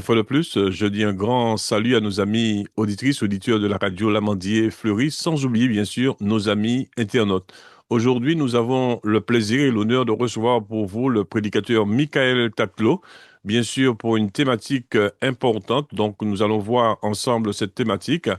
fois de plus, je dis un grand salut à nos amis auditrices, auditeurs de la radio Lamandier Fleury, sans oublier bien sûr nos amis internautes. Aujourd'hui, nous avons le plaisir et l'honneur de recevoir pour vous le prédicateur Michael Tatlo, bien sûr pour une thématique importante. Donc, nous allons voir ensemble cette thématique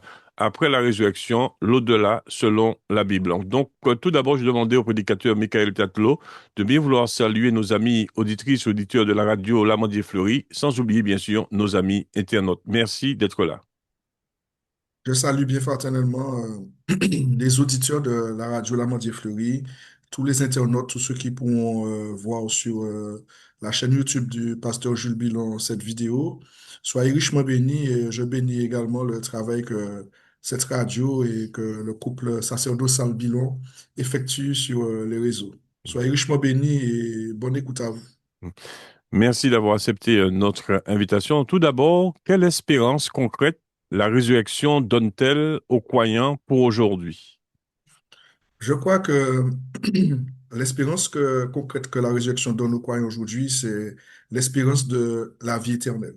après la résurrection, l'au-delà selon la Bible. Donc, tout d'abord, je demandais au prédicateur Michael Tatlo de bien vouloir saluer nos amis auditrices, auditeurs de la radio Lamandier Fleury, sans oublier bien sûr nos amis internautes. Merci d'être là. Je salue bien fraternellement les auditeurs de la radio Lamandier Fleury, tous les internautes, tous ceux qui pourront voir sur la chaîne YouTube du pasteur Jules Bilon cette vidéo. Soyez richement bénis et je bénis également le travail que cette radio et que le couple sacerdotal Bilon effectue sur les réseaux. Soyez richement bénis et bonne écoute à vous. Merci d'avoir accepté notre invitation. Tout d'abord, quelle espérance concrète la résurrection donne-t-elle aux croyants pour aujourd'hui? Je crois que l'espérance concrète que la résurrection donne aux croyants aujourd'hui, c'est l'espérance de la vie éternelle.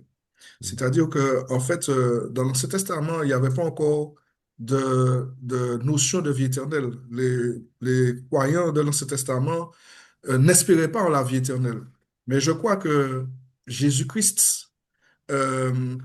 C'est-à-dire que, en fait, dans l'Ancien Testament, il n'y avait pas encore de notion de vie éternelle. Les croyants de l'Ancien Testament n'espéraient pas en la vie éternelle. Mais je crois que Jésus-Christ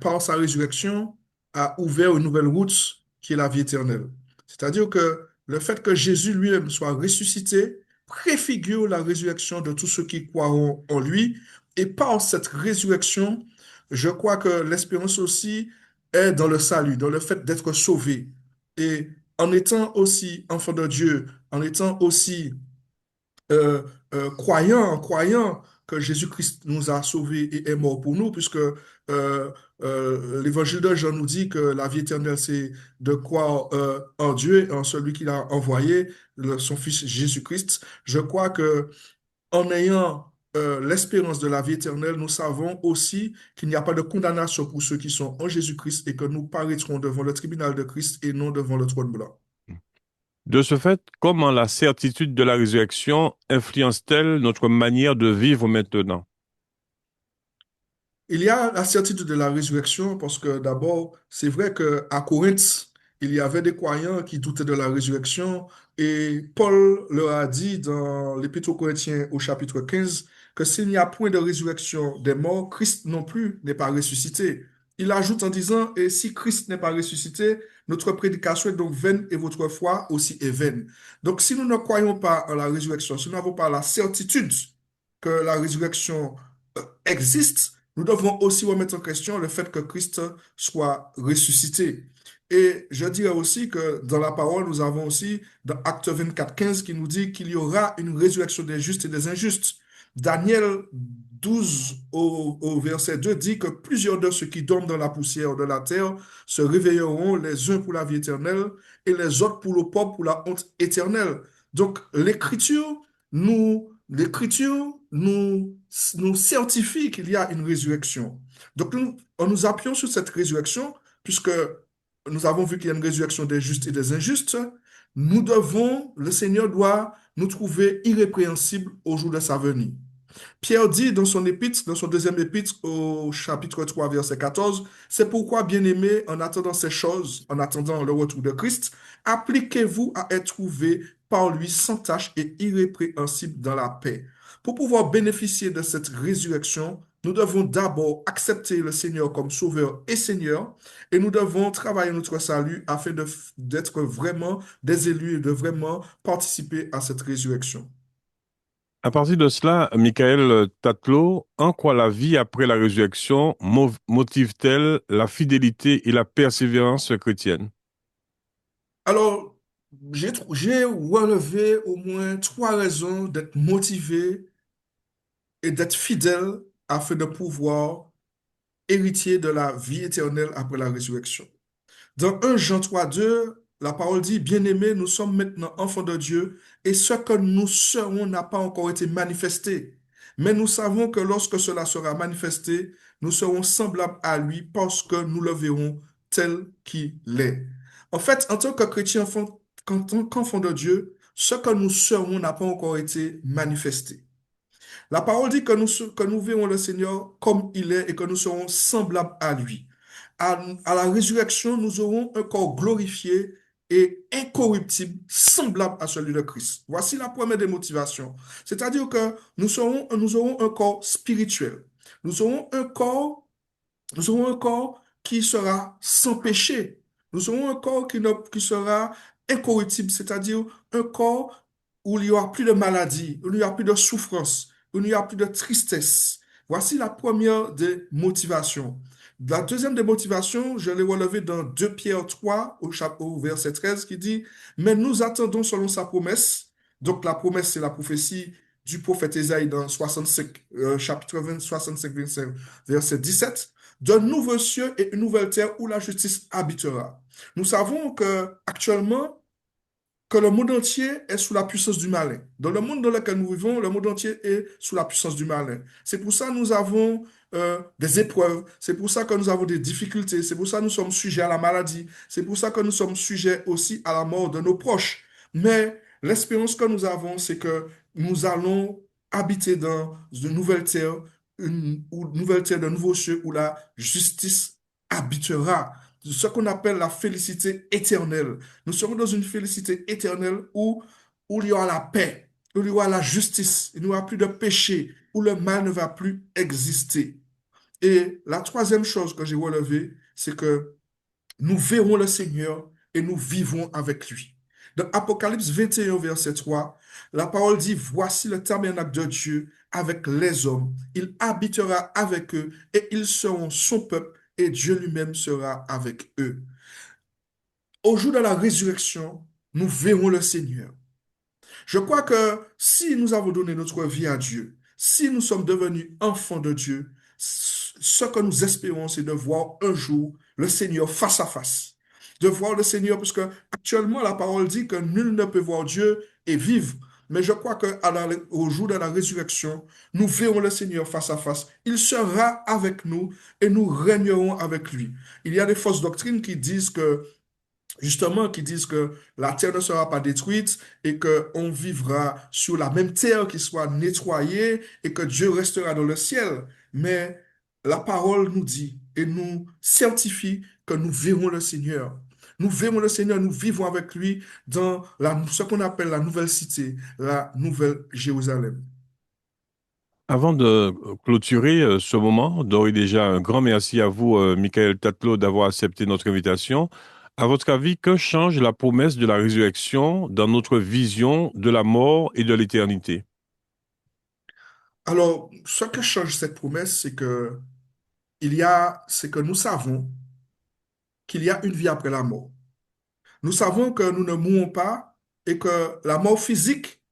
par sa résurrection, a ouvert une nouvelle route qui est la vie éternelle. C'est-à-dire que le fait que Jésus lui-même soit ressuscité préfigure la résurrection de tous ceux qui croiront en lui. Et par cette résurrection, je crois que l'espérance aussi est dans le salut, dans le fait d'être sauvé. Et en étant aussi enfant de Dieu, en étant aussi croyant que Jésus-Christ nous a sauvés et est mort pour nous, puisque l'évangile de Jean nous dit que la vie éternelle, c'est de croire en Dieu, en celui qu'il a envoyé, son Fils Jésus-Christ. Je crois que en ayant l'espérance de la vie éternelle, nous savons aussi qu'il n'y a pas de condamnation pour ceux qui sont en Jésus-Christ et que nous paraîtrons devant le tribunal de Christ et non devant le trône blanc. De ce fait, comment la certitude de la résurrection influence-t-elle notre manière de vivre maintenant? Il y a la certitude de la résurrection parce que d'abord, c'est vrai qu'à Corinthe, il y avait des croyants qui doutaient de la résurrection et Paul leur a dit dans l'Épître aux Corinthiens au chapitre 15 que s'il n'y a point de résurrection des morts, Christ non plus n'est pas ressuscité. Il ajoute en disant, et si Christ n'est pas ressuscité, notre prédication est donc vaine et votre foi aussi est vaine. Donc si nous ne croyons pas en la résurrection, si nous n'avons pas la certitude que la résurrection existe, nous devons aussi remettre en question le fait que Christ soit ressuscité. Et je dirais aussi que dans la parole, nous avons aussi dans Acte 24, 15 qui nous dit qu'il y aura une résurrection des justes et des injustes. Daniel 12 au verset 2 dit que plusieurs de ceux qui dorment dans la poussière de la terre se réveilleront les uns pour la vie éternelle et les autres pour le pauvre, pour la honte éternelle. Donc l'Écriture nous certifie qu'il y a une résurrection. Donc, nous nous appuyons sur cette résurrection, puisque nous avons vu qu'il y a une résurrection des justes et des injustes. Le Seigneur doit nous trouver irrépréhensibles au jour de sa venue. Pierre dit dans son épître, dans son deuxième épître au chapitre 3 verset 14, c'est pourquoi, bien-aimés, en attendant ces choses, en attendant le retour de Christ, appliquez-vous à être trouvés par lui sans tache et irrépréhensibles dans la paix. Pour pouvoir bénéficier de cette résurrection, nous devons d'abord accepter le Seigneur comme Sauveur et Seigneur, et nous devons travailler notre salut afin d'être vraiment des élus et de vraiment participer à cette résurrection. À partir de cela, Michael Tatlo, en quoi la vie après la résurrection motive-t-elle la fidélité et la persévérance chrétienne? Alors, j'ai relevé au moins trois raisons d'être motivé et d'être fidèle afin de pouvoir hériter de la vie éternelle après la résurrection. Dans 1 Jean 3, 2, la parole dit, Bien-aimés, nous sommes maintenant enfants de Dieu et ce que nous serons n'a pas encore été manifesté. Mais nous savons que lorsque cela sera manifesté, nous serons semblables à lui parce que nous le verrons tel qu'il est. En fait, en tant que chrétien, en tant qu'enfant de Dieu, ce que nous serons n'a pas encore été manifesté. La parole dit que nous verrons le Seigneur comme il est et que nous serons semblables à lui. À la résurrection, nous aurons un corps glorifié et incorruptible, semblable à celui de Christ. Voici la première des motivations. C'est-à-dire que nous aurons un corps spirituel. Nous aurons un corps nous aurons un corps qui sera sans péché. Nous aurons un corps qui sera incorruptible, c'est-à-dire un corps où il n'y aura plus de maladie, où il n'y aura plus de souffrance, où il n'y aura plus de tristesse. Voici la première des motivations. La deuxième des motivations, je l'ai relevé dans 2 Pierre 3, au verset 13, qui dit, mais nous attendons selon sa promesse. Donc la promesse, c'est la prophétie du prophète Ésaïe dans 65, chapitre 20, 65, 25, verset 17 d'un nouveau ciel et une nouvelle terre où la justice habitera. Nous savons que actuellement que le monde entier est sous la puissance du malin. Dans le monde dans lequel nous vivons, le monde entier est sous la puissance du malin. C'est pour ça que nous avons des épreuves, c'est pour ça que nous avons des difficultés, c'est pour ça que nous sommes sujets à la maladie, c'est pour ça que nous sommes sujets aussi à la mort de nos proches. Mais l'espérance que nous avons, c'est que nous allons habiter dans une nouvelle terre, une nouvelle terre de nouveaux cieux où la justice habitera. Ce qu'on appelle la félicité éternelle. Nous serons dans une félicité éternelle où il y aura la paix, où il y aura la justice, il n'y aura plus de péché, où le mal ne va plus exister. Et la troisième chose que j'ai relevée, c'est que nous verrons le Seigneur et nous vivrons avec lui. Dans Apocalypse 21, verset 3, la parole dit, voici le tabernacle de Dieu avec les hommes. Il habitera avec eux et ils seront son peuple et Dieu lui-même sera avec eux. Au jour de la résurrection, nous verrons le Seigneur. Je crois que si nous avons donné notre vie à Dieu, si nous sommes devenus enfants de Dieu, ce que nous espérons, c'est de voir un jour le Seigneur face à face. De voir le Seigneur, parce que actuellement, la parole dit que nul ne peut voir Dieu et vivre. Mais je crois qu'au jour de la résurrection, nous verrons le Seigneur face à face. Il sera avec nous et nous régnerons avec lui. Il y a des fausses doctrines qui disent que justement, qui disent que la terre ne sera pas détruite et qu'on vivra sur la même terre qui soit nettoyée et que Dieu restera dans le ciel. Mais la parole nous dit et nous certifie que nous verrons le Seigneur. Nous verrons le Seigneur, nous vivons avec lui dans ce qu'on appelle la nouvelle cité, la nouvelle Jérusalem. Avant de clôturer ce moment, d'ores et déjà un grand merci à vous, Michael Tatlo, d'avoir accepté notre invitation. À votre avis, que change la promesse de la résurrection dans notre vision de la mort et de l'éternité? Alors, ce que change cette promesse, c'est que nous savons qu'il y a une vie après la mort. Nous savons que nous ne mourrons pas et que la mort physique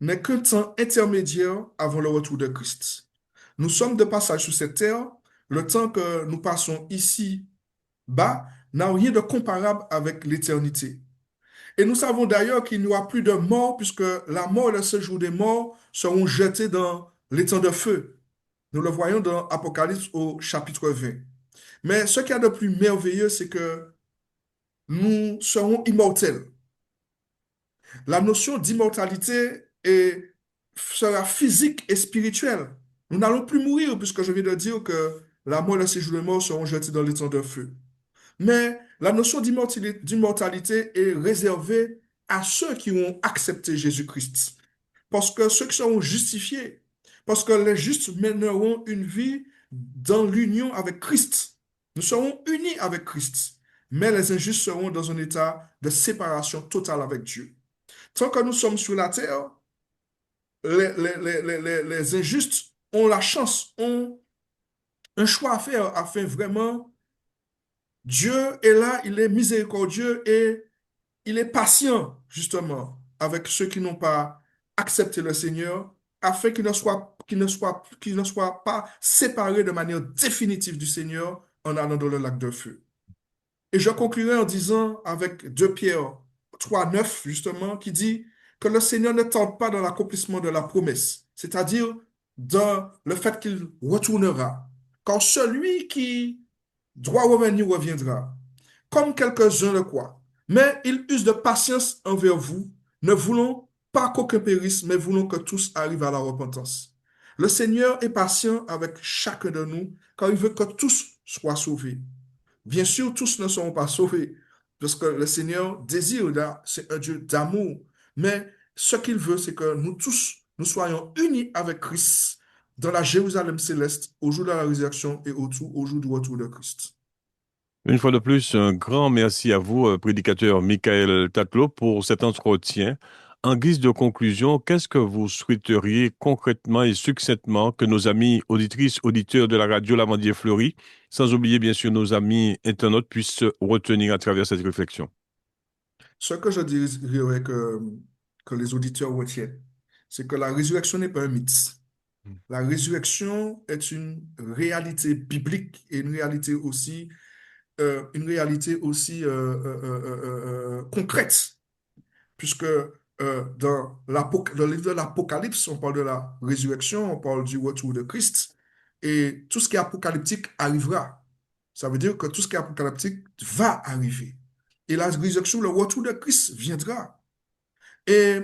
n'est qu'un temps intermédiaire avant le retour de Christ. Nous sommes de passage sur cette terre. Le temps que nous passons ici bas n'a rien de comparable avec l'éternité. Et nous savons d'ailleurs qu'il n'y aura plus de mort puisque la mort et le séjour des morts seront jetés dans l'étang de feu. Nous le voyons dans Apocalypse au chapitre 20. Mais ce qu'il y a de plus merveilleux, c'est que nous serons immortels. La notion d'immortalité sera physique et spirituelle. Nous n'allons plus mourir, puisque je viens de dire que la mort et le séjour des morts seront jetés dans les temps de feu. Mais la notion d'immortalité est réservée à ceux qui ont accepté Jésus-Christ. Parce que ceux qui seront justifiés, parce que les justes mèneront une vie dans l'union avec Christ. Nous serons unis avec Christ. Mais les injustes seront dans un état de séparation totale avec Dieu. Tant que nous sommes sur la terre, les injustes ont la chance, ont un choix à faire afin vraiment, Dieu est là, il est miséricordieux et il est patient, justement, avec ceux qui n'ont pas accepté le Seigneur, afin qu'ils ne soient pas séparés de manière définitive du Seigneur en allant dans le lac de feu. Et je conclurai en disant avec 2 Pierre 3 9 justement, qui dit que le Seigneur ne tente pas dans l'accomplissement de la promesse, c'est-à-dire dans le fait qu'il retournera. Quand celui qui doit revenir reviendra, comme quelques-uns le croient. Mais il use de patience envers vous, ne voulons pas qu'aucun périsse, mais voulons que tous arrivent à la repentance. Le Seigneur est patient avec chacun de nous car il veut que tous soient sauvés. Bien sûr, tous ne seront pas sauvés parce que le Seigneur désire, c'est un Dieu d'amour. Mais ce qu'il veut, c'est que nous tous, nous soyons unis avec Christ dans la Jérusalem céleste au jour de la résurrection et au jour du retour de Christ. Une fois de plus, un grand merci à vous, prédicateur Michael Tatlo, pour cet entretien. En guise de conclusion, qu'est-ce que vous souhaiteriez concrètement et succinctement que nos amis auditrices, auditeurs de la radio Lamandier-Fleury, sans oublier bien sûr nos amis internautes, puissent retenir à travers cette réflexion? Ce que je dirais que les auditeurs retiennent, c'est que la résurrection n'est pas un mythe. La résurrection est une réalité biblique et une réalité aussi concrète, puisque dans le livre de l'Apocalypse, on parle de la résurrection, on parle du retour de Christ, et tout ce qui est apocalyptique arrivera. Ça veut dire que tout ce qui est apocalyptique va arriver. Et la résurrection, le retour de Christ viendra. Et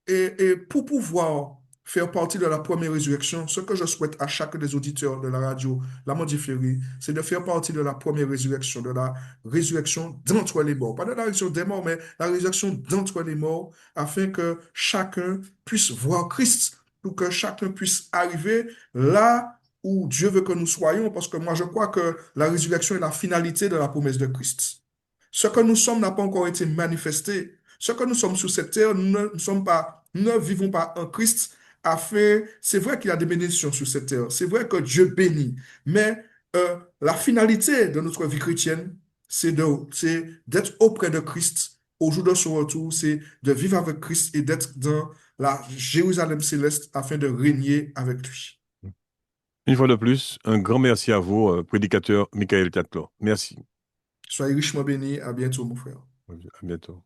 et pour pouvoir faire partie de la première résurrection, ce que je souhaite à chacun des auditeurs de la radio La Fleury, c'est de faire partie de la première résurrection, de la résurrection d'entre les morts. Pas de la résurrection des morts, mais la résurrection d'entre les morts, afin que chacun puisse voir Christ, pour que chacun puisse arriver là où Dieu veut que nous soyons, parce que moi je crois que la résurrection est la finalité de la promesse de Christ. Ce que nous sommes n'a pas encore été manifesté. Ce que nous sommes sur cette terre, nous ne vivons pas en Christ afin, c'est vrai qu'il y a des bénédictions sur cette terre, c'est vrai que Dieu bénit, mais la finalité de notre vie chrétienne, c'est d'être auprès de Christ au jour de son retour, c'est de vivre avec Christ et d'être dans la Jérusalem céleste afin de régner avec lui. Une fois de plus, un grand merci à vous, prédicateur Michael Tatlo. Merci. Soyez richement bénis, à bientôt mon frère. À bientôt.